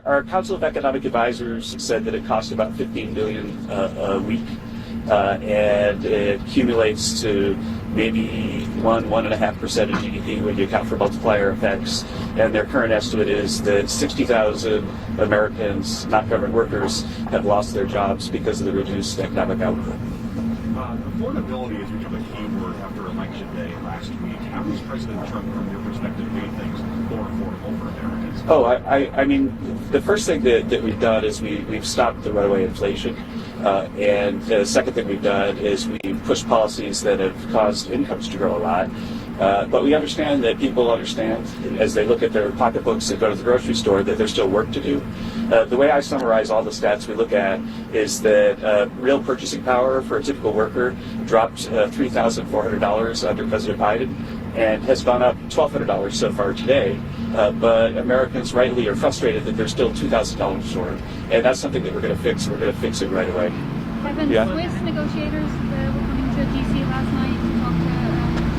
Our Council of Economic Advisors said that it costs about $15 billion a week, and it accumulates to maybe 1.5% of GDP when you account for multiplier effects. And their current estimate is that 60,000 Americans, not government workers, have lost their jobs because of the reduced economic output. Affordability has become a key word after Election Day last week. How does President Trump, from your perspective, make things more affordable for Americans? Oh, I mean, the first thing that we've done is we've stopped the runaway inflation. And the second thing we've done is we've pushed policies that have caused incomes to grow a lot. But we understand that people understand, as they look at their pocketbooks and go to the grocery store, that there's still work to do. The way I summarize all the stats we look at is that real purchasing power for a typical worker dropped $3,400 under President Biden and has gone up $1,200 so far today. But Americans rightly are frustrated that they're still $2,000 short. And that's something that we're going to fix. We're going to fix it right away. Kevin, Swiss negotiators were coming to D.C. last night to talk to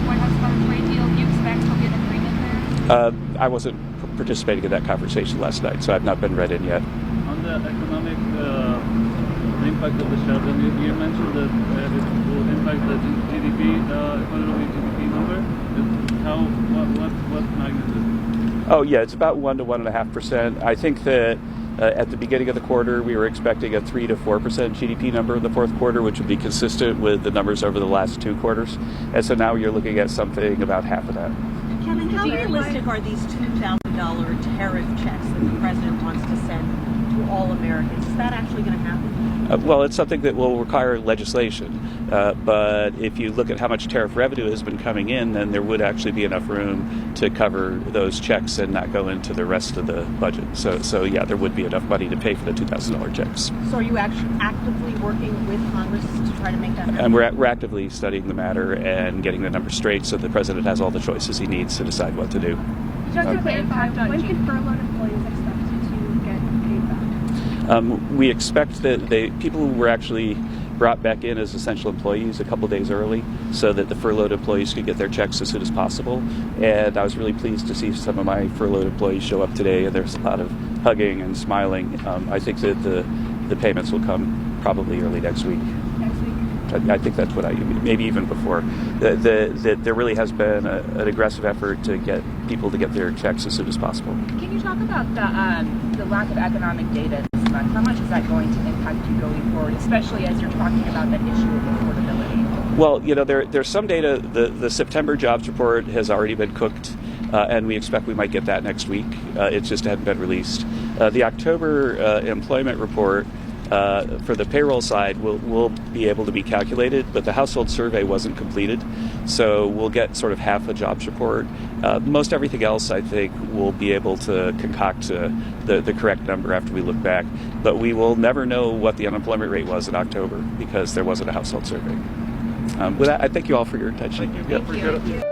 White House about a trade deal. Do you expect there'll be an agreement there? I wasn't participating in that conversation last night, so I've not been read in yet. On the economic impact of the shutdown, you mentioned that it will impact the GDP, economic GDP number. What magnitude? Oh, yeah, it's about 1 to 1.5%. I think that at the beginning of the quarter, we were expecting a 3 to 4% GDP number in the fourth quarter, which would be consistent with the numbers over the last two quarters. And so now you're looking at something about half of that. Kevin, how realistic are these $2,000 tariff checks that the president wants to send to all Americans? Is that actually going to happen? Well, it's something that will require legislation. But if you look at how much tariff revenue has been coming in, then there would actually be enough room to cover those checks and not go into the rest of the budget. So yeah, there would be enough money to pay for the $2,000 checks. So are you actually actively working with Congress to try to make that happen? And we're actively studying the matter and getting the numbers straight so the president has all the choices he needs to decide what to do. Just to clarify, when can furloughed employees expect to get paid back? We expect that people who were actually brought back in as essential employees a couple days early so that the furloughed employees could get their checks as soon as possible. And I was really pleased to see some of my furloughed employees show up today, and there's a lot of hugging and smiling. I think that the payments will come probably early next week. I think that's what maybe even before. There really has been an aggressive effort to get people to get their checks as soon as possible. Can you talk about the lack of economic data this month? How much is that going to impact you going forward, especially as you're talking about that issue of affordability? Well, you know, there's some data. The September jobs report has already been cooked, and we expect we might get that next week. It just hadn't been released. The October employment report for the payroll side will be able to be calculated, but the household survey wasn't completed, so we'll get sort of half a jobs report. Most everything else, I think, we'll be able to concoct the correct number after we look back, but we will never know what the unemployment rate was in October because there wasn't a household survey. With that, I thank you all for your attention. Thank you.